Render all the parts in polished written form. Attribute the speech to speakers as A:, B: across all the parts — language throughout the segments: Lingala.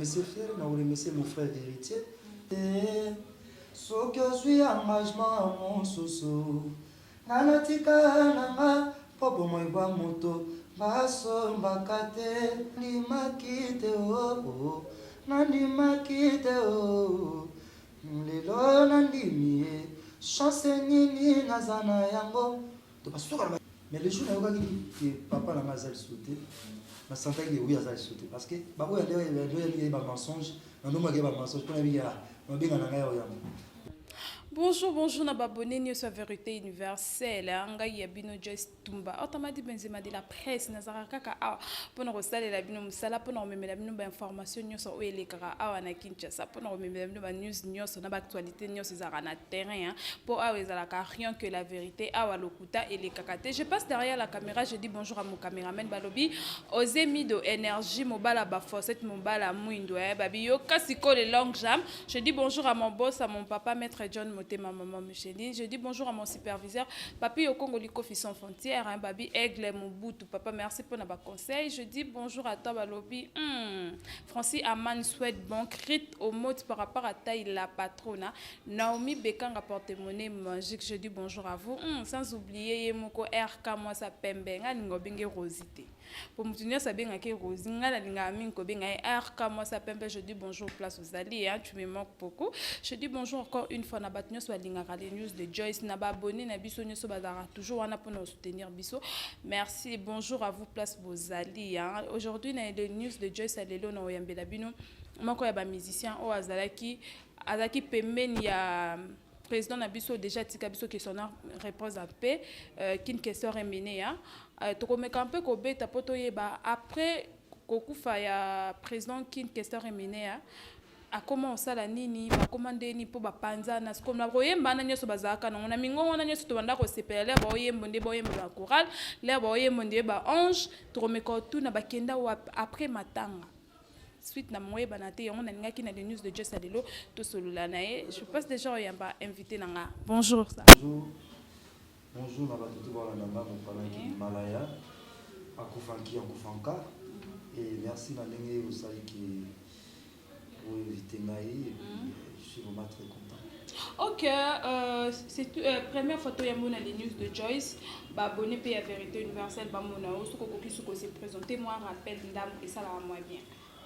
A: remercier frère, na remercier mon frère héritier. Et ce que je suis engagement mon soso. Nanatika nanga popo moiba moto baso mbakate ni makite o nandi makite o lelo nandi chance nini nazana yango to basuka. Mais le jour où papa n'a pas sauté, je sentais que oui, il a sauté. Parce que il y a des mensonges, il y a des mensonges, il y a des mensonges.
B: Bonjour, bonjour, na babone ni sa vérité universelle. Anga yabino Joyce Tumba. Automati benzema de la presse na kaka awa pona ko salela bino musala pona ko memela bino ba information nyoso o elekaka awa na Kinshasa pona ko memela bino ba news nyoso na ba actualité nyoso ezaka na terrain pour awa ezalaka rien que la vérité awa lokuta elekaka te. Je passe derrière la caméra, je dis bonjour à mon caméraman Balobi Ozemi do énergie mobala ba forcette mobala muindo babi yo kasiko les longues jambes. Je dis bonjour à mon boss, à mon papa maître John ma maman Micheline. Je dis bonjour à mon superviseur, Papi au Congo Licofi sans frontières, hein, Babi Aigle Mobutu. Papa, merci pour nos conseils. Je dis bonjour à toi, Balobi. Francis Aman souhaite bon crit au mot par rapport à taille la patronne. Naomi Bekanga porte-monnaie magique. Je dis bonjour à vous. Sans oublier Yemoko RK moi sa pembenga ngobenge rosité. Pour me tenir ça bien avec Rosie, ngala linga min ko benga RK moi sa pembe. Je dis bonjour place aux alliés, hein, tu me manques beaucoup. Je dis bonjour encore une fois na batnyo so lingaka les news de Joyce na ba abonné na biso nyoso bazara toujours wana pour nous soutenir biso. Merci et bonjour à vous place aux alliés, hein. Aujourd'hui na les news de Joyce alelo na oyambela bino moko ya ba musicien o azalaki pembeni ya président Nabiso déjà tika biso que son réponse en paix qu'une question remenée hein to komeka un peu ko beta poto yeba après kokufa ya président qu'une question remenée a comment osala nini ba commandé ni po ba panza na comme na boyemba na nyoso bazaka na ngona mingongo na nyoso to banda ko sepela ba oyembo nde ba oyembo ba choral le ba oyembo nde ba ange to komeka tout na bakenda après matanga suite na moye banate yango na ngaki na les news de Joyce Alelo to solula nae. Je passe déjà au yamba invité nanga. Bonjour ça.
A: Bonjour na batutu ba na namba mo palaki Malaya akufanki akufanka et merci na ndenge osali ki pour inviter ngai je suis vraiment très content.
B: Ok, c'est première photo yamona les news de Joyce ba abonné pe ya vérité universelle ba mona o soko koki soko se présenter moi rappel ndam et ça la moi bien.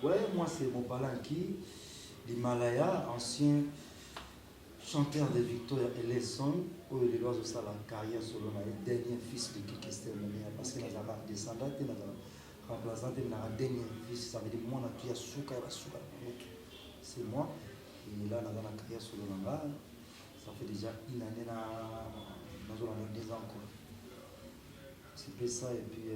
A: Ouais, moi c'est Mopalanki, l'Himalaya, ancien chanteur de Victoria Ellison, où il doit aussi la carrière selon le dernier fils de Kikester Monia, parce qu'il a descendant, il a remplaçant, il a dernier fils, ça veut dire moi, tu as souka, c'est moi, et là, dans la carrière selon le ça fait déjà une année, dans 2 ans. C'est plus ça, et puis.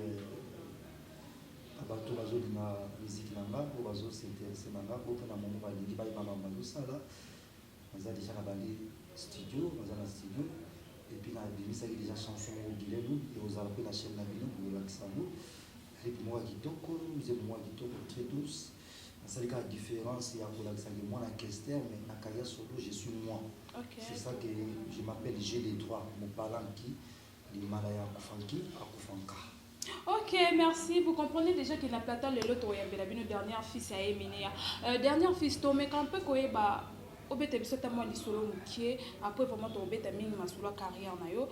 A: Abato bazo na musique nanga ko bazo s'intéresser nanga ko na momo ba lingi ba mama sala baza déjà na bali studio baza na studio et puis na bimisa déjà chanson au Guilelou et aux alpes na chaîne na bino pour l'accent avec moi kitoko musique moi kitoko très douce ça les cas différence il y a pour l'accent moi na Kester mais na carrière solo je suis moi. Okay. C'est ça que je m'appelle GD3 mon parent qui l'Himalaya Akufanki Akufanka.
B: Ok, merci. Vous comprenez déjà que la plata le lot la dernière fille a éminé. Dernière fille mais quand peu quoi bah au bête biso ta moi lisolo mukie après vraiment to bête minima sur la carrière na yo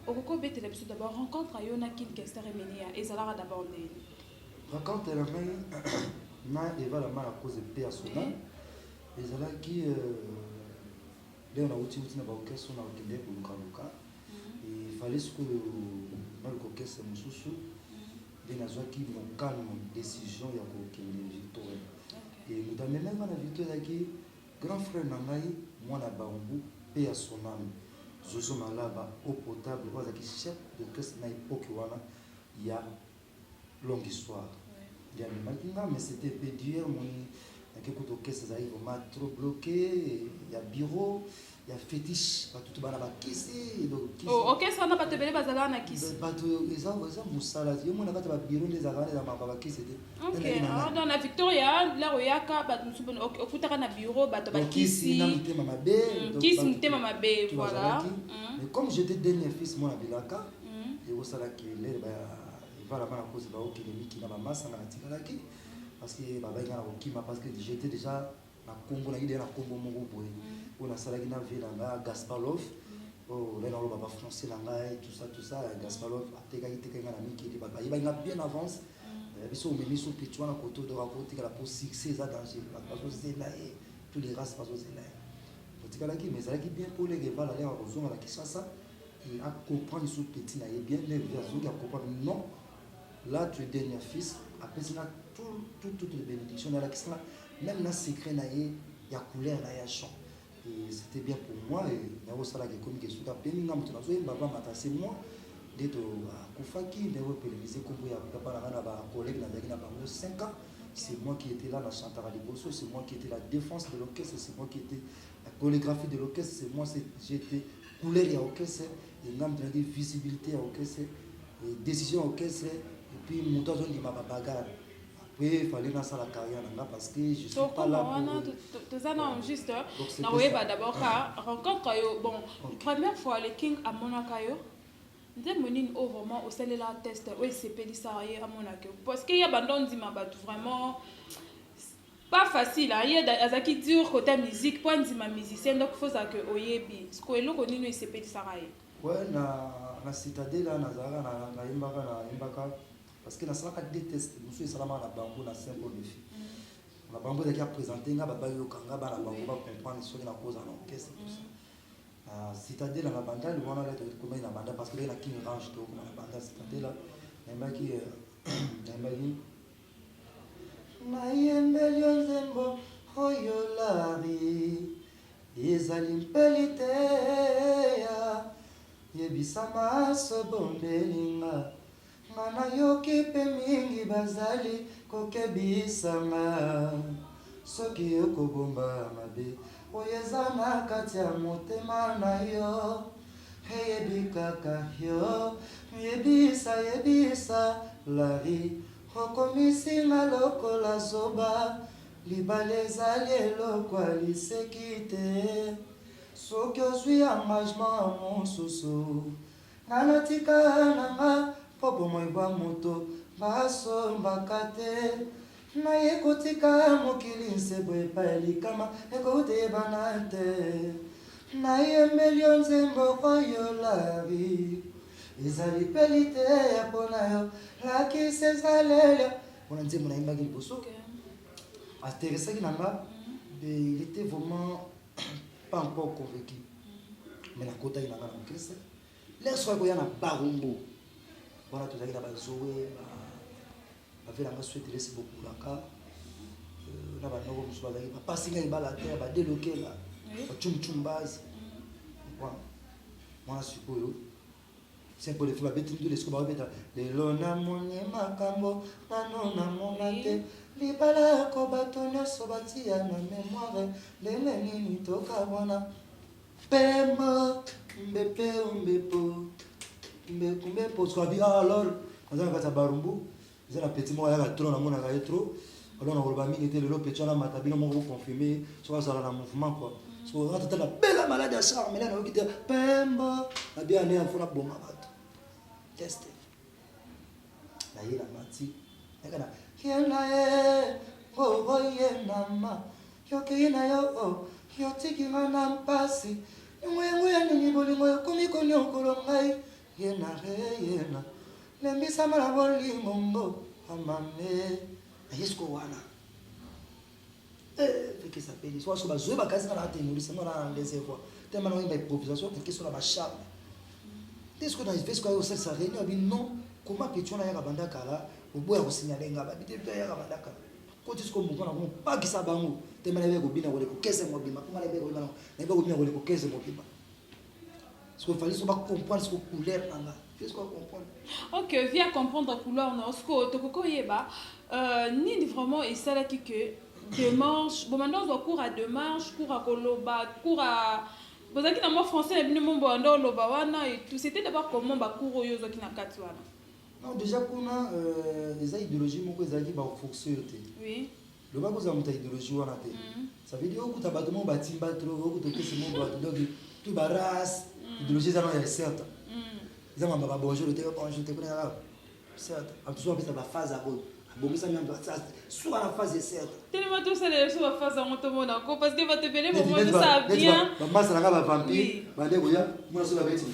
B: au ko bête la biso d'abord rencontre yo na kin question éminé et ça la d'abord des
A: rencontre la main na eva la mara cause personnelle et ça là qui là on a outil na ba question na okende pour luka il fallait ce que le c'est Moussousou, il y a une calme décision de la victoire. Et nous avons même la victoire qui grand frère Nangaï, moi la Bambou, paix à son âme. Je suis là-bas, eau potable, chef de caisse à l'époque, il y a longue histoire. Il y a mais c'était pédier, il y a trop bloqué, il y a bureau. Il y a fétiche, tout le monde a kissé.
B: Oh, ok, ça n'a pas te belé bazala na kiss.
A: Ils ont moussala. Ils ont un bureau des arabes dans ma kiss.
B: Ok, dans la Victoria, là où il y a ka okutaka na bureau bato ba kiss. Kiss mute mama be, voilà.
A: Mais comme j'étais dernier fils moi na bilaka, et au sala qui l'air il va là-bas à cause de la qui na mama sanga na tikalaki. parce que babainga na kokima parce que j'étais déjà na Congo na idée na Congo moko boye on a salaki na ville nga Gasparov oh là on va français na ngai tout ça Gasparov atekaki tekenga na mikili babainga bien avance biso memi so pitwa na koto de raconter la pour succès ça danger parce que c'est là tous les races parce que c'est là otikalaki mais ça qui bien pour les gars là aux hommes là qui ça et à comprendre ce petit là et bien les versions qui à comprendre non là tu es dernier fils après ça toutes les bénédictions là qui sont là même là secret là il y a couleur là il y a chant et c'était bien pour moi et là ça là qui comme que sur peine ngam tu nazo baba matasé moi d'être kufaki de repérer comme il y a papa na ba collègue na na bango 5 ans c'est moi qui étais là dans Chantara Liboso c'est moi qui étais la défense de l'orchestre c'est moi qui étais la chorégraphie de l'orchestre c'est moi j'étais couleur à orchestre et ngam de visibilité à orchestre et décision orchestre et puis montant zone de ma bagarre. Oui, il fallait lancer la carrière là parce que je suis pas là pour...
B: Tout ça, non, juste, d'abord, rencontre, bon, première fois, le King à Monaco, nous avons vraiment au sein de la test, oui, c'est pédissarié à Monaco. Parce qu'il y a abandonné vraiment pas facile, il y a des qui dur côté musique, point de ma musicienne, donc il faut que Oyebi, ce que l'on connaît, c'est pédissarié.
A: Ouais, na citadelle, na Zara, na Imbaka. Parce que dans ce cas de tests, nous sommes seulement à Bambo, dans symbole de filles. On a Bambo qui a présenté, on a comprendre ce qui est la cause en orchestre et tout ça. Citadelle, la bande, on a l'air de comment il y a bande, parce que là, qui range tout, comme la bande, citadelle, il y a qui Naïembelio Zembo, Hoyolari, Izalimpelite, Yebisama, Sobombelinga. Mana yoki pe mingi bazali kokebisanga soki yokobomba mabe oyeza na kati ya motema na yo heyebi kaka yo yebisa lari okomisinga lokola zoba libala ezali eloko aliseki te soki ozwi engagement mosusu nanatika nanga Popo moiba moto baso mbakate na yekotika mokili nsebo epaeli kama ekote banate na yemelio nzembo koyolari ezali pelite ya pona yo laki sezalele on a dit mon aimba qu'il bosso intéressé qui n'a il était vraiment pas encore convaincu mais la côte il n'a pas encaissé laisse moi qu'il y a na barumbo voilà tout ça il a pas joué avec la suite laisse beaucoup là car là bas nous sommes avec pas passer les balles à terre ba déloquer là chum base voilà moi suppose c'est pour les faire bêter tous les scoba bêta les lona moni makambo na monate li bala ko batono sobati ya na mémoire les nini toka wana pemo mbepo Mbepo soit dit alors on a fait barumbu ils ont petit moi ya trop na mona ka trop alors on va mingi le petit na matabino mo confirmer soit ça la mouvement quoi so on a la belle malade à ça mais là on dit pembo na bien né afuna bonga bato test na yela mati ekana yena go yena ma yokina yo yotiki na mpasi ngwe ni bolingo komiko nyokolo ngai yena lembisa mala bolingo amame ayesko wana que ça s'appelle soit sur bazoué bakazi na tenir c'est na les fois tellement on a une improvisation pour que sur la charme est-ce que dans les faits quoi ça réunion bi non comment que tu na ya banda kala oboya ko signaler ngaba bité pe ya banda kala ko tu ko mukona ko pa ki sabango tellement na ko bina ko kese mo bima kuma na be ko na be ko bina ko kese mo bima ce qu'il fallait comprendre ce que couleur là qu'est-ce qu'on comprend
B: OK viens comprendre la couleur non ce que to ko yeba ni vraiment et ça là qui que démarche bon maintenant on cours à démarche cours à koloba cours à bozaki na mo français na bino mombo ando loba wana et tout c'était d'abord comment ba cours oyo zo ki na kati wana
A: non déjà kuna les idéologies moko ezaki ba fonctionner
B: oui
A: le ba koza muta idéologie wana te ça veut dire okuta bato mo batimba trop okuta kesi mo bato donc tout ba race idéologie ça non il y a certes ils ont bonjour te bonjour te connais là certes en tout cas ça va phase à bon bongisa nyamba suka na phase certes
B: tellement tout ça les choses face à mon monde encore parce que va te venir pour moi ça bien
A: maman ça nga ba vampire ba de boya moi so ba beti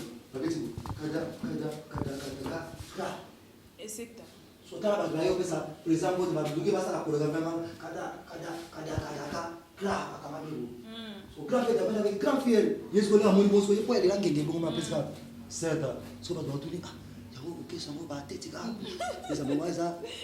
A: kada
B: et c'est ça
A: so tala ba yo pesa par exemple ba duki ba sala ko vraiment kada kama ni so grand fait d'abord avec grand fier yes ko la mo bo so yepo ya ngenge bo ma pesa certes so ba do tout ok, ça va battre, tu vois. Les amoureux,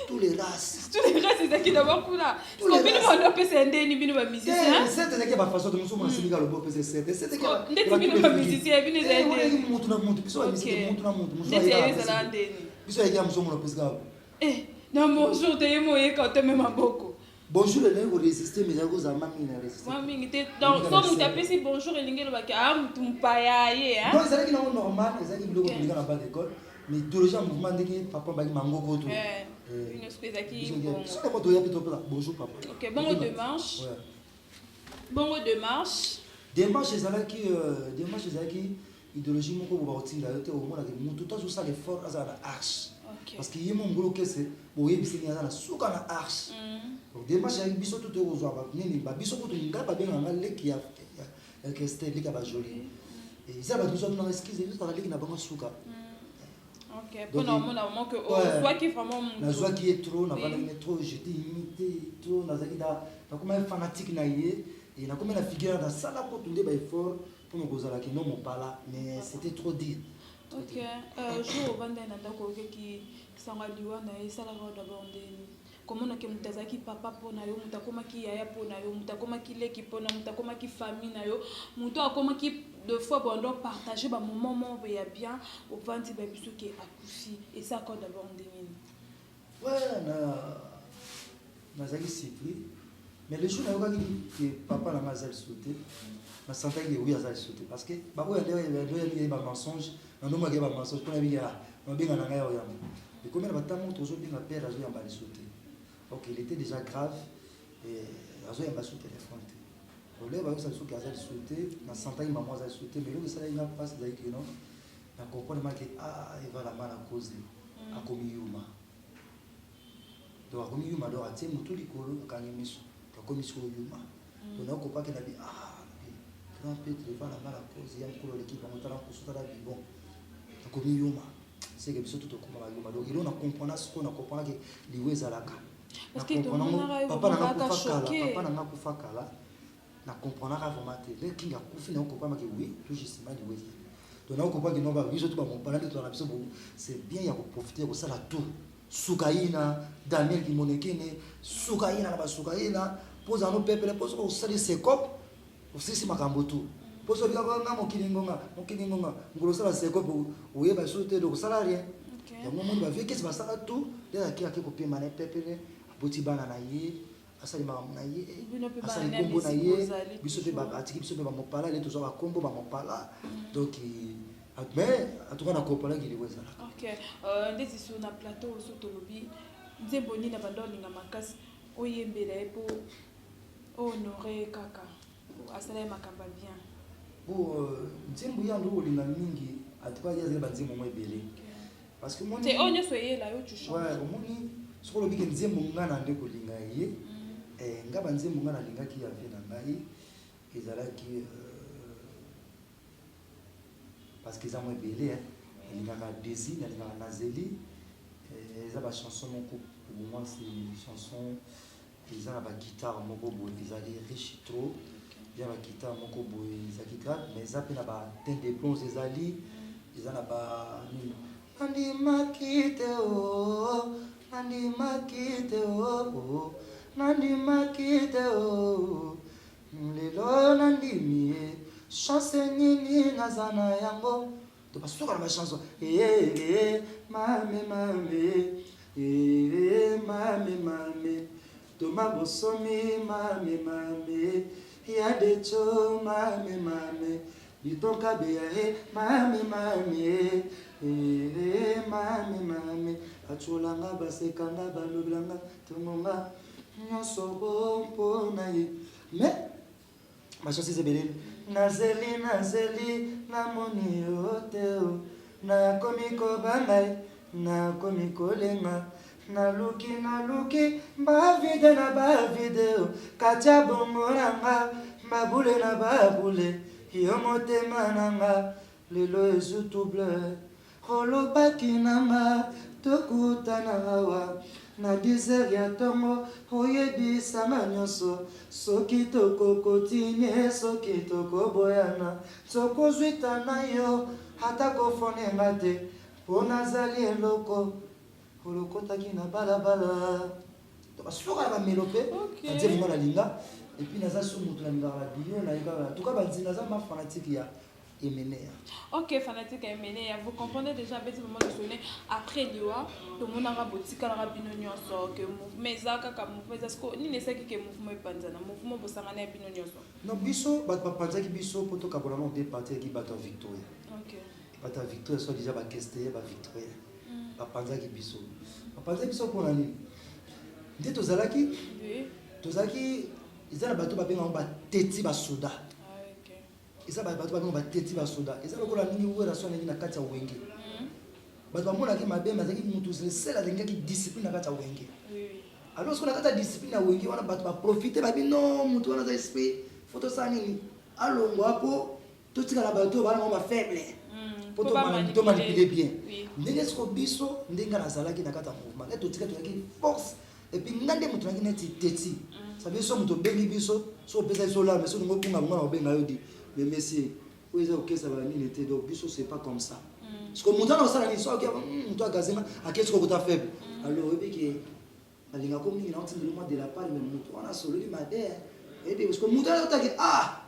A: tous les races.
B: Tous les races, c'est qui d'abord pour là. Parce que nous, on peut s'aider, nous, nous, nous, musiciens.
A: C'est ça qui est ma façon de nous sommes en Sénégal, on peut s'aider. C'est ça qui est.
B: Nous, nous, musiciens, nous, nous aider.
A: Nous, nous, nous, puis soit musicien, nous, nous, nous,
B: nous, aider.
A: Puis soit aider, nous sommes en Pesca.
B: Eh, non, bonjour, t'es moi, quand tu m'aimes beaucoup.
A: Bonjour, les gens, vous résistez, mais vous avez mamie, résistez.
B: Mamie, donc, quand vous tapez si bonjour, et l'ingé, le bac, ah, tu me payes, hein.
A: Non, c'est qui est normal, c'est qui est bloqué dans la base d'école. Mais tous les gens mouvement de qui papa va mango goto.
B: Une espèce qui
A: bonjour papa.
B: OK, bon démarche. Bon démarche.
A: Démarche qui idéologie moko ba otinga yote au mona ke mutu to ça l'effort à la arche. Parce que yemo ngolo kese bo yebisi ni na suka na arche. Donc démarche avec biso tout au ba nini ba biso ko to nga ba benga nga leki ya que c'était leki ba joli. Et ça ba tout ça na excuse juste la leki na bango suka.
B: Ok, pour nous, que soit qui vraiment
A: la joie qui est trop, n'a pas trop, j'étais imité, trop, n'a comme un fanatique naïe, et n'a comme la figure dans ça là pour tout le effort pour nous poser la question, non, pas là, mais c'était trop dire.
B: Ok, je vais vendre un d'accord qui s'en va lui et ça la va d'abord comment on a que mutazaki papa pour nayo mutakoma ki yaya pour nayo mutakoma ki leki pour nayo mutakoma ki famille nayo muto akoma ki deux fois bon donc partager ba moment où il y a bien au venti ba biso qui akufi et ça encore d'abord ndemini
A: ouais na zaki surpris mais le jour là que papa na mazal sauté na sentais que oui azal sauté parce que ba ko ya ba mensonge na noma ke ba mensonge pour na biya na binga na ngayo ya et comme na batamo toujours binga père azo ya ba sauté. Donc il était déjà grave et azo ya ba sauté téléphone. Olé ba ça sauté azal sauté na sentais que maman azal sauté mais le ça il n'a pas d'ailleurs que non na comprendre que il va la mal à cause a commis yuma. Donc a commis yuma donc a tiens mutu likolo ka ngemiso ka commis so yuma. Donc na ko pas que na bi grand Petre va la mal à cause il y a ko l'équipe on t'a ko la bi bon. A commis yuma. C'est que surtout comme la yuma donc il on a comprendre ce qu'on a comprendre que liwe zalaka.
B: Parce que tout le monde a
A: papa n'a kufa kala na comprendre vraiment les qui a kufi na comprendre que oui tout justement liwe. Donc na comprendre que non ba biso tout ba mon parler de ton biso c'est bien ya ko profiter ko sala tout sukaina Daniel qui monekene sukaina na ba sukaina poza no pepele poza ko sali sekop osisi makambo tout pozo bika nga mokilingonga ngolo sala sekop oyeba sote do sala rien ya moment ba vie kesi ba sala tout de ki ko pema na pepele aboti bana na ye asali makambo na ye asali kombo na ye biso pe ba atiki biso pe ba mopala le toujours ba kombo ba mopala donc mais en tout cas na kopala ki liweza la
B: OK ndezi sur na plateau so to lobi nzeboni na bandolinga makasi oyembela epo honorer kaka asala makamba bien
A: bon nzembo ya ndo olinga mingi atuka ya zeba nzembo mo ebele parce que moi
B: c'est onyo soyé là yo tu chantes
A: ouais omoni soko lobi ke nzembo ngana nde kolinga ye ngaba nzembo ngana linga ki ya vie na ngai ezalaki parce que ça moi belé il y a un désir il y a un nazeli et ça va chanson mon pour moi c'est chanson ils ont la guitare mon bobo ils allaient riche trop il y a la guitare mon bobo ils a guitare mais ça peut la teinte de bronze ils allaient ils ont la Nandi makite o Nandi makite o Nandi makite o lelo nandi mie chance nini nazana yango to parce que la chanson mame mame to ma bosomi mame ya de cho mame bitonka be mame mame achulanga basekanga balobelanga tumonga nyoso mpona ye mais ma chanson c'est belle nazeli namoni yote na komiko bangai na komiko lenga naluki bavide na bavide katia bongo nanga babule na babule yo motema nanga lelo ezutouble olobaki nanga tokutana awa na désert ya ntongo oyebisanga nyonso soki tokokotinye soki tokoboyana tokozwita na yo ata kofonenga te mpo nazali eloko olokotaki na balabala basuka na bamelo mpe adie bongo nalinga epuis naza so moto nalingaka babio nayekaka tuka banzi naza ma fanatique ya Emenea.
B: Ok, fanatique à Emenea. Vous comprenez déjà, petit moment de sonner après Liwa, tout le monde a boutique à la rabino nyonso, que mouvement zaka comme mouvement zasko, ni ne sait que mouvement panzana, mouvement bosangana bino nyonso.
A: Non, biso, bat panza qui biso poto kabolano deux parties qui battent Victoria.
B: Ok.
A: Battent Victoria soit déjà ba questé ba Victoria. Ba panza qui biso. Ba panza biso pour l'année. Ndé tozalaki? Oui. Tozalaki, ils ont bateau ba benga ba teti ba soda. Eza bato ba ngomba teti ba soda eza lokola nini wera so nini na kati ya wenge bato bamona ki mabema zaki mutu sela denga ki discipline na kati ya wenge alors ce qu'on a kati ya discipline na wenge wana bato ba profiter ba bino mutu wana za esprit photo sa nini alongo hapo totika na bato bana ngomba faible photo to manipuler bien ndenge siko biso ndenga na zalaki na kati ya mouvement et totika toki force et puis ngande mutu naki neti teti ça veut dire so mutu bengi biso so pesa so la mais so ngo bunga ngona obenga yo di. Mais messieurs, vous avez ok, ça va venir donc biso c'est pas comme ça. Parce que mon temps ça la histoire qui toi gazema à qu'est-ce que vous avez faible. Alors et que alinga comme ni nanti le mois de la part mais mutu on a solo li madé et parce que mon temps ta ah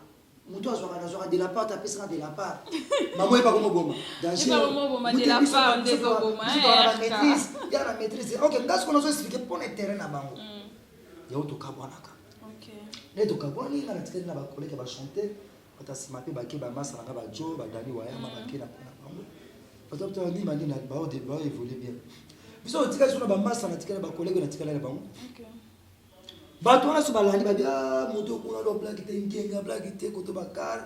A: mutu azwa de la part ta pesa de la part. Maman est pas comme bomba. Dans chez
B: de la part des bomba.
A: Il y a la maîtrise. OK, parce qu'on a expliqué pour le terrain na bango. Ya to kabwanaka. OK. Les to kabwani na tikeli na ba collègue ba chanter. Parce que je suis Joe, Dani Wayama, parce que je bien. Puis on dit que je masse, on a tiré les collègues, on a tiré les bancs. On a souvent dit que moto kuna do blague te ngenga blague te koto bakar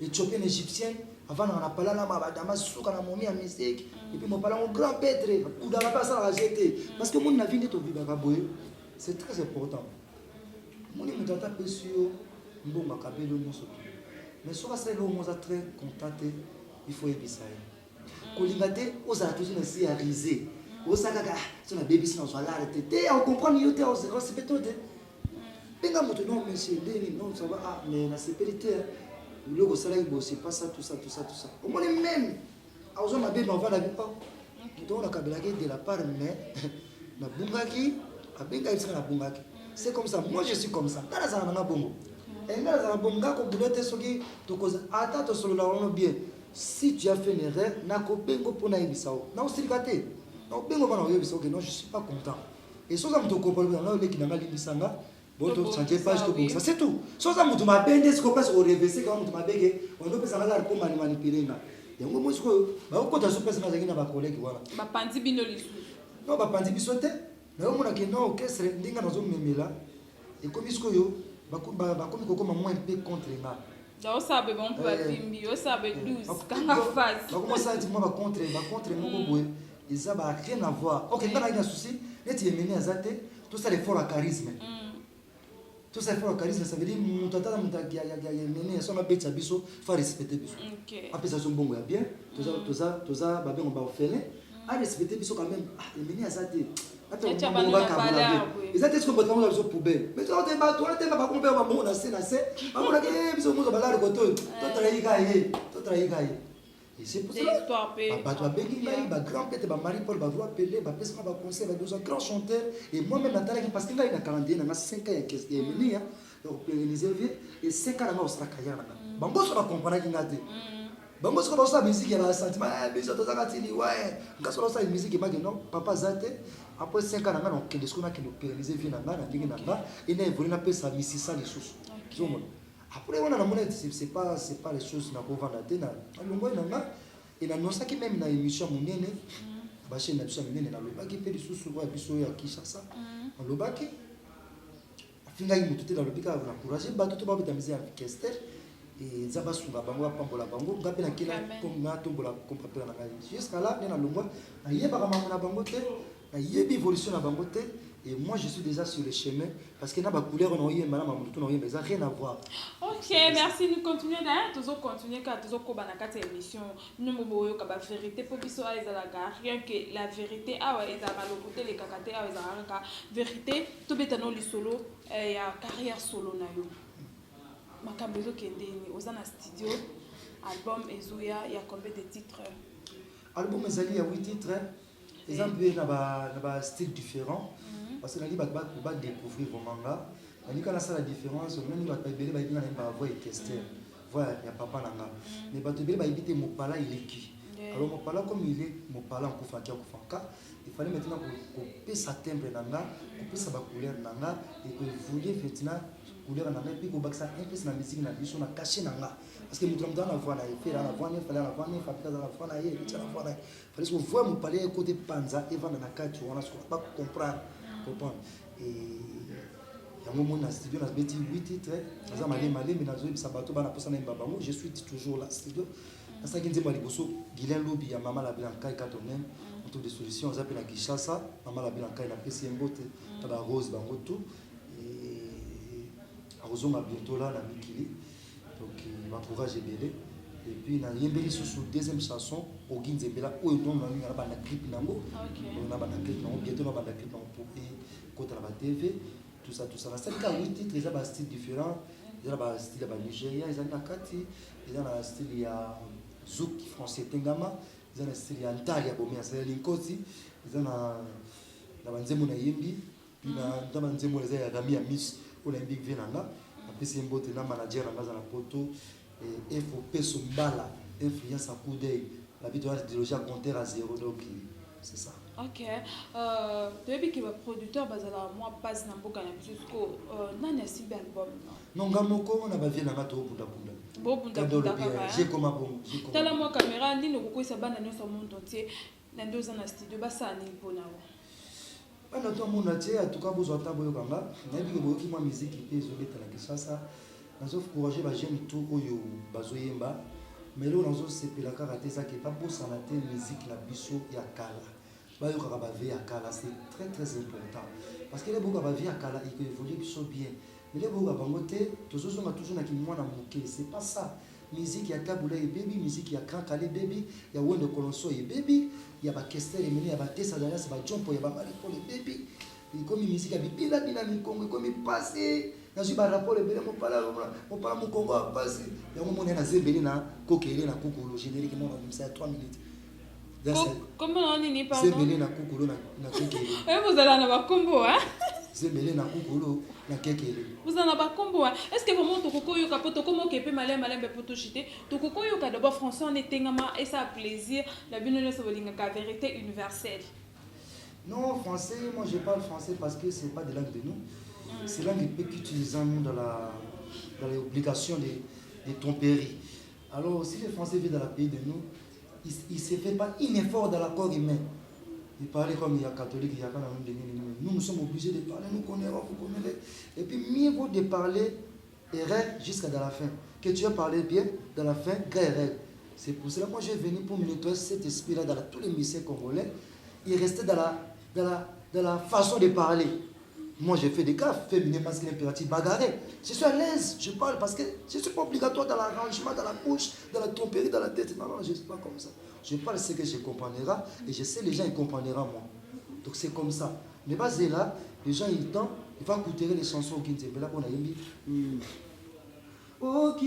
A: éthiopien égyptien avant on a parlé là ma dama souka na momi à musique et puis mon parlant au grand pètre ou dans la passe à la jeter parce que mon na vie to vivre boye c'est très important. Mon ni mutata pesio mbonga kabelo nyonso. Mais si on va très contacté, il faut éviter. Quand on a toujours essayé à riser. On a dit que bébé on comprend que on se respecte. Non, monsieur, non, ça va. Mais la sécurité, c'est pas ça, tout ça. Au moins, même, on va bébé, on va la vie. Donc, on a de la part, mais c'est comme ça. Moi, je suis comme ça. Si tu as fait une erreur, non, je ne suis pas content. Et si c'est tout. Si tu m'as bendé, ce qu'on passe au réveil, quand tu m'as bégé, on peut pas manipuler. Non, et comme bakomi kokoma moins peu contre nga
B: donc ça be bon pas bimbi yo ça be 12 quand la phase
A: bakomo sentiment ba contre moko boye ils a rien à voir. OK, quand il y a un souci net Emenea azate tout ça l'effort à charisme tout ça l'effort à charisme ça veut dire mutata mutakia ya Emenea so na betcha biso faut respecter biso OK après ça son bongo ya bien toza ba bengo ba ofele à respecter biso quand même Emenea azate. Ils étaient ce qu'on peut prendre sur poubelle. Mais tu as pas compris à mon assez. Et c'est pour ça que grand-père, Marie-Paul, Pelé, conseil, grand chanteur. Et moi-même, parce qu'il a une quarantaine, il a 5 ans, il y a donc et 5 ans, il y a Bango, ça va comprendre qu'il y a des. Bango, ça va faire musique, il y a un sentiment, mais ça doit être ouais. Quand ça va faire musique, il y a non, papa Zate. Après 5 ans, on a fait ce qu'on a pérennisé, et on a évolué un peu sa mission, ça les choses. Après, on a la monnaie, c'est pas les choses qu'on va vendre. Et on a annoncé que même dans l'émission, on a fait une émission, on a fait des choses sur la Kinshasa. On a fait on a encouragé, on a encouragé avec Esther. Et ça va sur la bango, pambola bango, on a comme na tombola comme jusqu'à là, on a le mois, il y a pas mal de bango. Il y a une évolution à Bangote. Et moi, je suis déjà sur le chemin. Parce que dans la couleur, on a eu mais ça n'a rien à voir.
B: Ok, merci. Nous continuons d'ailleurs. Nous continuons quand nous avons une émission. Nous avons la vérité. Pour rien que la vérité. Ah ouais, ils ont le côté les cacatés. Ah, ils ont la vérité. Tout le temps, le solo. Il y a carrière solo. Ma cambezo qui est aux studio. Album Ezoya. Il y a combien de titres?
A: Album Ezali, il y a 8 titres. Les gens ont un style différent. Parce que les gens vont découvrir vos mangas. Il y a la différence. Même si vous avez une voix orchestrée, il y a papa nanga. Mais si vous avez mon pala, il est qui? Alors mon pala, comme il est mon pala en Koufanka, il fallait maintenant couper sa timbre nanga, couper sa couleur nanga, et que vous vouliez effectivement couleur nanga, et puis vous ça un peu la musique na biso na caché nanga. Parce que nous sommes dans la voix, il fallait la voix, il fallait la voix, il fallait la voix, il fallait que vous voyez mon palais côté panza et vendre la carte, on ne pas comprendre. Et il y a un moment dans le studio, on a 8 titres, je suis toujours là, studio. Parce que Guilain Lobi, il y a Maman la Blanca et Katonem, autour des solutions, on s'appelle la Guichassa, Maman la Blanca, il a fait un botte, la Rose, Bangoto, et Roson m'a bientôt là, la Mikili, donc il m'encourage et belé. Et puis, il y a une sur deuxième chanson, au Guinzembela, où il y a un clip, bientôt on a un clip pour côté la TV, tout ça. C'est le cas, 8 titres, il y a un style différent, il y a un style Nigeria, il y a un Nakati, il y a un style, il y a Zouk français Tengama, il y a un style, il y a Antalya, c'est un Linkoti, il y a un Nzemo na Yembi, puis il y a un Nzemo na Rami Amis, où il y a un Big Venanga, après c'est un beau manager dans la photo. Il faut payer son bala, influence à coup d'œil. La vie doit être déjà compter à zéro, donc c'est ça.
B: Ok. Depuis que le producteur bazala moi passe dans beaucoup jusqu'au nani simbe album.
A: Non, gamoko on a bavié na gato bunda bunda.
B: Bo bunda bunda kama.
A: J'ai comme un bon.
B: Tala moi caméra ndi no ko bana nyoso monde entier na ndoza na studio basa ni mpona wa.
A: Bana to monde entier en tout cas besoin ta boyo kanga. Na bi ko ki moi musique pe zo beta la Kinshasa. Nous avons encouragé les jeunes tout oyo bazoyemba mais là nous avons sepela karaté ça qui pas pour s'en musique la biso ya kala ba yo ka ba vie ya kala c'est très très important parce que les boka ba vie ya kala il évolue biso bien mais les boka bangote toujours na ki mwana muke c'est pas ça musique ya kabula et baby musique ya grand kale baby ya wende kolonso et baby ya ba kester et ya ba tesa d'ailleurs c'est ba jumpo ya ba mari pour les baby et comme musique ya bibila dynamique comme passé na suis pas rapport le bele mon pala mon Congo a passé ya mo mona na zebeli na kokele na kokolo générique mon ça 3 minutes
B: comment on n'est pas
A: zebeli na kokolo na kokele
B: vous allez na ba combo hein
A: zebeli na kokolo na kokele
B: vous en avez pas combo hein est-ce que vraiment to kokoyo ka poto comment que peut malem poto chité to kokoyo ka d'abord français on est tengama et ça plaisir la bino le solinga ka vérité universelle.
A: Non, français, moi je parle français parce que c'est pas de langue de nous. C'est langue qu'utilisons nous dans l'obligation de tempérer. Alors, si les Français vivent dans le pays de nous, il ne se fait pas un effort dans l'accord humain. Ils parlent comme il y a catholique, il y a pas de nous. Nous sommes obligés de parler, nous connaissons, vous connaissez. Et puis, mieux vaut de parler et règle jusqu'à dans la fin. Que tu as parlé bien, dans la fin, gars et règle. C'est pour cela que moi je suis venu pour nettoyer cet esprit-là dans tous les musiciens congolais. Il restait dans la façon de parler. Moi, j'ai fait des gaffes, féminin, masculin, impératif, bagarré. Je suis à l'aise, je parle parce que je ne suis pas obligatoire dans l'arrangement, dans la bouche, dans la tromperie, dans la tête. Non, je ne suis pas comme ça. Je parle ce que je comprendrai et je sais les gens ils comprendront moi. Donc c'est comme ça. Mais basé là, les gens ils vont écouter les chansons au Kinzembela pour Naïmbi. Ok,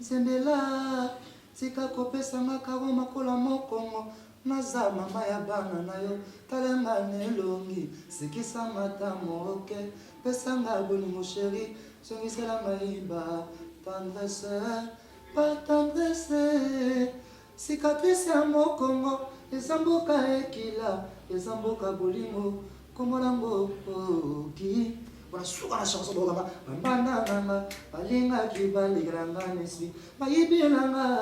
A: Zembela, c'est qu'à couper ça m'a carrément makola mokongo. Naza mama ya bana na yo talenga nelongi sikisa mata moke pesanga bolingo chéri songisela maimba tendresse pas tendresse cicatrice ya mokongo ezamboka ekila ezamboka bolingo komolango oki voilà souvent la chanson de Rama bana nanga balinga ki baliganga nesi bayibelanga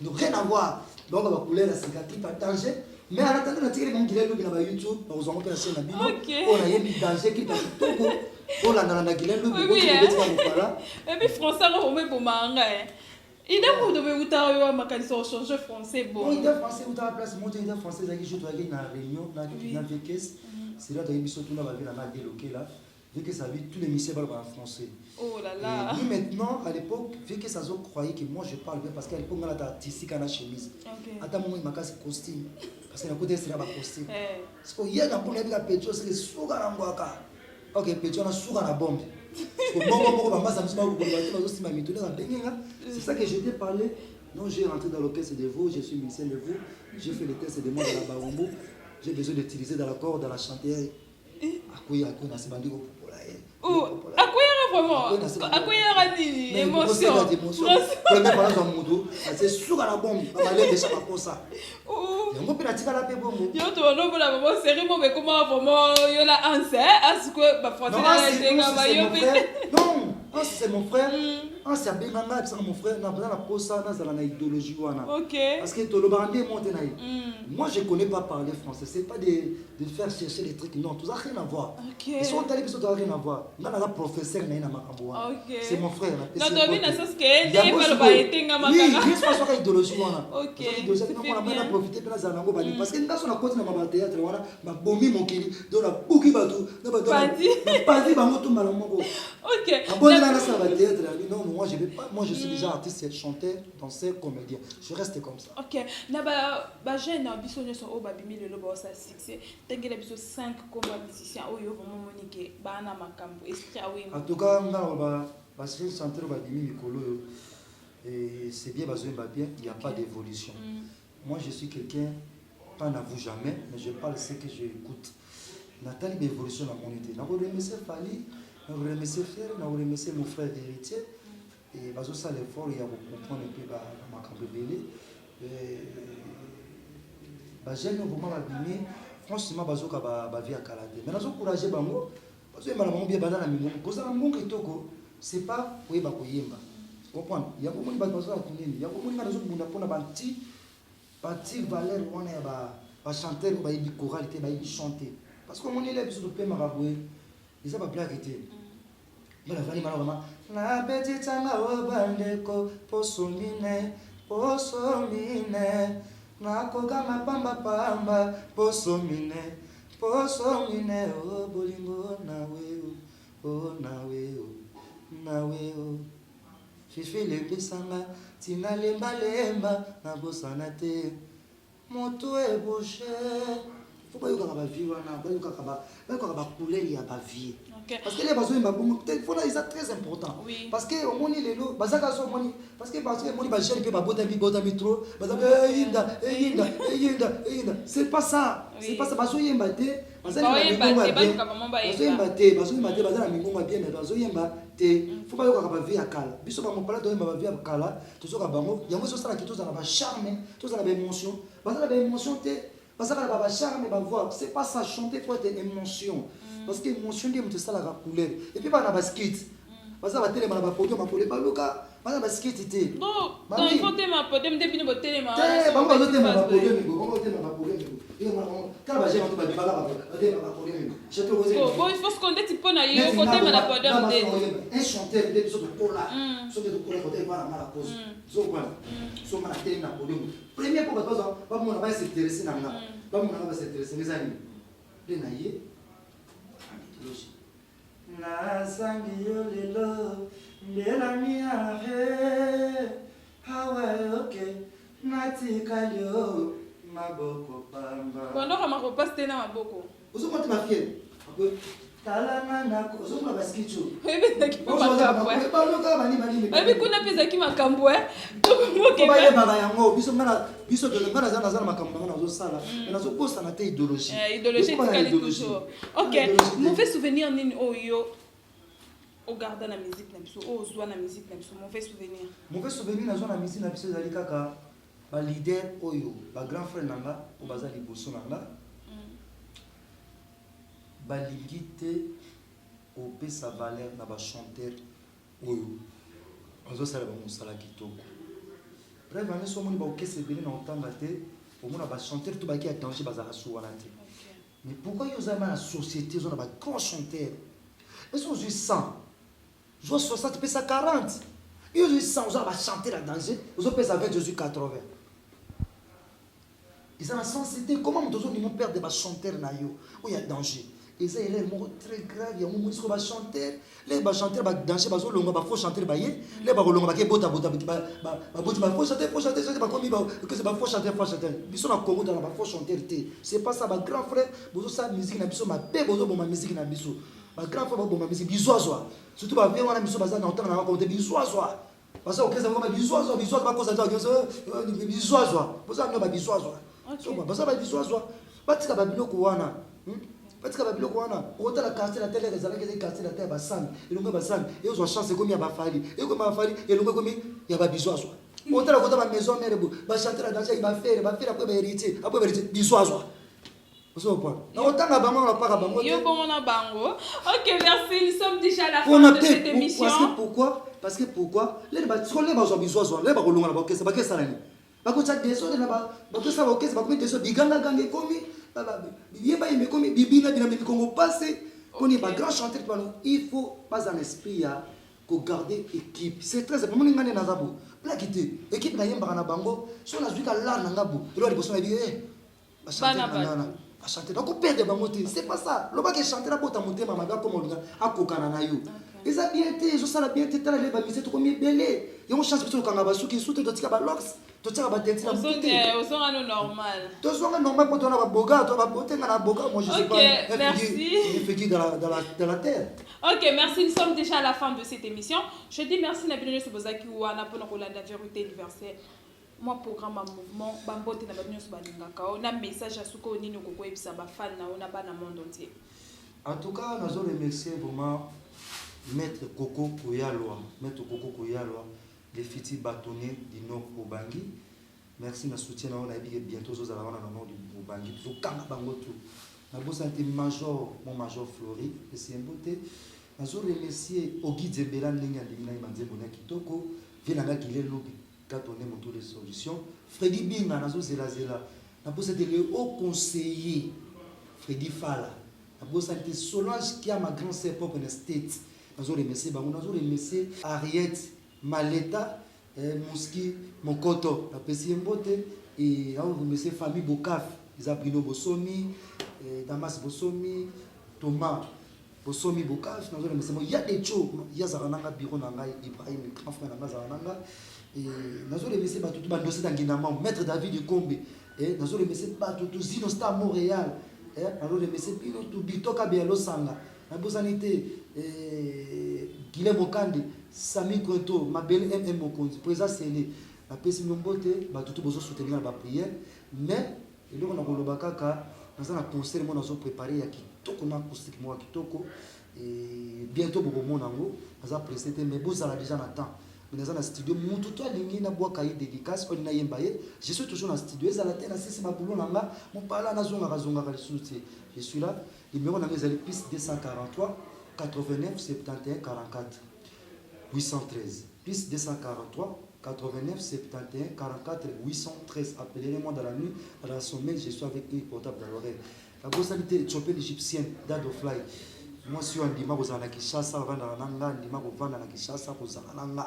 A: donc rien à voir. Donc on va couler la cicatrice pas danger mais en attendant on tire même qu'il est là sur YouTube vous en faire chaîne bino on a eu danger qui pas tout on l'a dans la guilin le
B: et puis français on met pour manga Il est pour de vous taire ma canison changer français bon.
A: Non, il est français ou ta place moi il est français là je dois aller dans réunion dans caisse. C'est là qu'il biso tout na va venir na déloquer là. Vu que ça vit tous les messieurs parlent en français.
B: Oh là là.
A: Et maintenant à l'époque vu que ça croyait que moi je parle bien parce qu'à l'époque on a artistique à la chemise. Attends moi il m'a cassé costume parce que na côté c'est là ba costume. Parce que hier dans pour les gars pécho c'est suga na ngwaka. OK pécho na suga na bombe. C'est ça que je t'ai parlé. Non, j'ai rentré dans l'orchestre de vous, je suis musicien de vous, j'ai fait les tests de moi dans la Barombo, j'ai besoin d'utiliser dans la corde, dans la chantière. Akuya, akuya, c'est bandit au popola.
B: Oh, akuya vraiment. Akuya ni émotion.
A: Premier par exemple moto, c'est sûr à la bombe, on va aller déjà comme ça. Oh. On peut la tirer la paix bombe.
B: Yo to no la maman série mais comment vraiment yo la anse, est-ce que ba français la denga ba yo
A: non, c'est mon frère. Ah, c'est bien mon frère, on a besoin de ça dans la idéologie.
B: Ok.
A: Parce que tout le monde monte naï. Moi, je ne connais pas parler français. C'est pas de faire chercher les trucs. Non, tout ça n'a rien à voir.
B: Ok.
A: Ils sont allés, ils n'ont rien à voir. On a un professeur naï na makamboa.
B: Ok.
A: C'est mon frère.
B: Non, tu as vu na sens que il va ba etenga makanga.
A: Oui, je pense que idéologie wana.
B: Ok.
A: On a profité pour ça nango bani parce que nous on a continué na théâtre wana, ba bomi mokili, do la buki batu, na ba do. Padi ba moto malomoko.
B: Ok.
A: Abonne na ça ba théâtre. Non, moi je vais pas. Moi je suis déjà artiste, chanteur, danseur, comédien. Je reste comme ça.
B: Ok. Na ba jeune biso nyoso o ba bimi lelo ba sa succès. Tengela biso 5 comme musicien o yo vraiment monique ba na makambo esprit awe.
A: En tout cas, parce que chanteur ba bimi mikolo et c'est bien besoin bien, il n'y a pas d'évolution. Moi je suis quelqu'un pas n'avoue jamais, mais je parle ce que j'écoute. Nathalie l'évolution dans mon idée. Na remercier Fali, na remercier Frère, na remercier mon frère héritier. Et bazo ça l'effort il y a comprendre un peu ma cambébélé ba jeune vraiment ba bimi franchement bazo ka ba vie à kalade mais nazo encourager bango bazo yemba na bango bien bana na mingo koza na mbongo kitoko c'est pas oui ba koyemba comprendre il y a beaucoup de bazo na kunini il y a beaucoup de bazo bunda pona banti valeur wana ya ba chanteur ba yibi choralité ba yibi chanter parce que mon élève biso de pe maraboué ils ba blague était Mala vani mala vraiment na beti tanga obandeko posomine na koga mapamba pamba posomine o bolingo nawe o fifi lembisanga tina lemba na bosana te moto ebouché faut pas yoka ba vie wana ba yoka ba couleur ya ba vie. Parce que les besoins peut-être faut là c'est très important. Oui. Parce que au moni lelo bazaka so moni parce que moni ba jeune pe ba bota mi trop bazaka yinda c'est pas ça. Oui. C'est pas ça bazo yemba te bazaka bazala mingonga bien mais bazo yemba te faut pas yoka ba vie ya kala biso ba mopala to yemba ba vie ya kala tozoka bango yango so sala kito za na ba charme to za na ba émotion bazala ba émotion te bazala ba charme ba voix c'est pas ça chanter faut être émotion. Parce que l'émotion est ça la couleur et puis bah na basket baza ba télé na ba podium ba luka baza basket té
B: non il faut te ma podium depuis no télé ma
A: ba ba te ma podium ko te ma podium et quand ba j'ai ba ba podium je te osé
B: bon il faut se compter tu peux na yo côté ma podium té
A: un chanteur de biso de cola so de cola côté ba na la pause so quoi so ma télé na podium premier pour ba mo na ba s'intéresser na ba mo na ba s'intéresser mes amis de na yé Nasangi yo lelo ndela miare hawa okay natika yo maboko pamba
B: kondo kama ko paste na maboko
A: uzo moti mafie talana nako uzo mwa baskicho
B: ebe ki makambo
A: ba loka bani
B: ebe kuna pesa ki makambo to moke
A: ba ye baba yango biso de ngana zana makambo ngana uzo sala na zo posta na te idéologie
B: idéologie tikali toujours OK mauvais souvenir nini oyo au garder la musique na biso o zwa na musique na biso mauvais souvenir
A: na zwa na musique na biso zali kaka ba leader oyo ba grand frère nanga o bazali bosso nanga balingi te opesa valeur na bachanteur oyo bazosala bamosala kitoko bref ane so omoni baokesa ebele na otanga te omona bachanteur to baki ya danger bazala so wana te mais pourquoi yo ozalama na société ozo na bagrand chanteur esi ozwi 100 joa 60 pesa 40 Ils ont chanter la danger. Ils ont fait avec Jésus 80. Ils ont la sensité. Comment mon père de chanter na yo? Où il y a danger. Et ça, il est très grave. Il y a un moment où il va chanter. Les chanteurs vont danser, il faut chanter. Les balons vont bota bota faut chanter, faut chanter, faut chanter. Ils sont en Congo dans la faut chanter. C'est pas ça, ma grand frère. Bozo sa musique na biso, ma paix bozo ma musique na biso. Ma grand frère bozo ma musique bisoazoa. Surtout ba vie wana biso baza na entendre na compter bisoazoa. Parce que okeza ngoma bisoazoa ba cause ta bisoazoa. Bozo na ba bisoazoa. So baza ba bisoazoa. Batika ba biloko wana. Batika ba biloko wana. Ota la quartier la télé les avec les quartiers la terre basani. Elongo basani. Et aux chance comme ya ba fali. Et comme ba fali elongo comme ya ba bisoazoa. Ota la kota ba maison mère ba chanter la danse il va faire après ba héritier. Après héritier bisoazoa.
B: Yo comment on a bango. Ok, merci. Nous sommes déjà à la fin de cette émission.
A: Parce que pourquoi les gens les gens bisoazoa les bakolonga na bakesa bakesa nani. Bakocha deso na ba bakesa bakesa bakomi deso biganga gange komi yeba yeme komi bibinga bina Congo passé on est pas grand chanteur il faut pas un esprit à garder équipe. C'est très important. Mon ngane na zabo. Plakité équipe na yemba na bango so na zuika la na ngabo. Elo liboso na bi ba chanter na chanter donc perdre bango te c'est pas ça le ba que chanter la bota motema maga comme on a kokana na yo ils a bien été je sala bien été tala les ba mise to comme belé yo chance biso kanga ba suki soute to tika ba lox to tika ba tenti na
B: muté au son normal
A: to son normal pour na ba boga to ba botenga na boga moi je sais pas
B: merci
A: il fait qui dans la terre.
B: Ok, merci. Nous sommes déjà à la fin de cette émission. Je dis merci Nabino Sebozaki Wana pour la vérité universelle. Moi programme un mouvement bambote na babino so balingaka na message à suko nini koko ebisa ba fan na ona ba na monde entier.
A: En tout cas, nous allons remercier vraiment Maître Coco Koyalwa, les fiti bâtonniers du Nord Obangi. Merci na soutien na on a bientôt aux alavana dans le Nord du Obangi. Tout kanga bango tout. Na bo santé major mon major Flori et c'est un beauté. Nous allons remercier Ogi Zembela Ninga Dimina Manze Mona Kitoko, Venanga Kile Lobi. Quand on est mon tour de solution, Freddy Binga, Nazo Zela Zela, c'était le haut conseiller, Freddy Fala, c'était Solange qui a ma grande sœur pour une state. Nazo remercier Ariette, Maleta, Mouski, Mokoto, la Pessi Mbote, et on remercier famille Bokaf, Isabrino Bosomi, Damas Bosomi, Thomas. Bosomi Bokaf, il y a des choses, il y a Zarananga, Biro Nanga, Ibrahim, grand frère Nanga Zarananga. Et nous allons laisser tout le monde maître David du Combe et nous allons laisser tout Zino Star Montréal et nous allons laisser tout Bitoka Bialo Sanga la Bosanité Guilhem Okande Sami Kwento Mabel MM Mokonzi président Sélé la pesi Nombote tout besoin soutenir la prière mais et là on a kolobaka ka dans un concert moi nous avons préparé ya kitoko na acoustique moi kitoko et bientôt beaucoup mon nango nous avons présenté mais vous allez déjà attendre. Dans un studio, je suis toujours dans le studio. Je suis là. Le numéro est plus 243 89 71 44 813. Plus 243 89 71 44 813. Appelez-moi dans la nuit, dans la semaine, je suis avec une portable dans l'oreille. La personnalité éthiopienne égyptienne, Dad of Fly. Moi, je suis en Dima, vous avez Kishasa, vous avez Dima, vous avez Kishasa, vous avez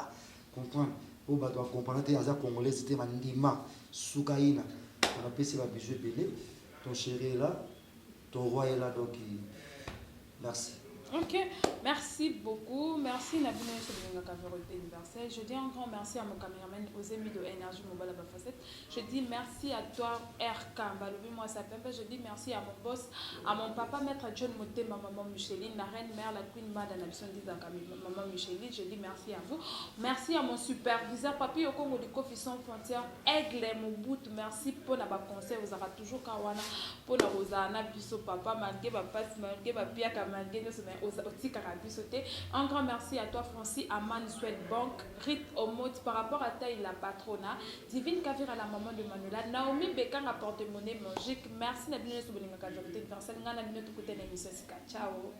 A: comprendre au bas doit comprendre tes azar congolais c'était mandima soukaina on a passé la bijou belé ton chéri est là ton roi est là donc merci.
B: Ok, merci beaucoup. Merci Nabino sur la vérité universelle. Je dis un grand merci à mon caméraman aux amis de Énergie Mobile à Facette. Je dis merci à toi RK moi ça peut. Je dis merci à mon boss, à mon papa maître John Moté, ma maman Micheline, la reine mère, la queen madame Nabison maman Micheline. Je dis merci à vous. Merci à mon superviseur papi au Congo du Kofi sans frontières Aigle Mobutu. Merci pour la conseil vous aura toujours kawana pour la Rosana biso papa malgré ma passe malgré ma pia malgré un grand merci à toi Francis Aman Swedbank Rit Omot par rapport à taille la patronat Divine Kavir à la maman de Manuela Naomi Bekan apporte monnaie magique merci Nabino Soubolinga Kajorite Versel Ngana Bino Tukute Nemisosika ciao.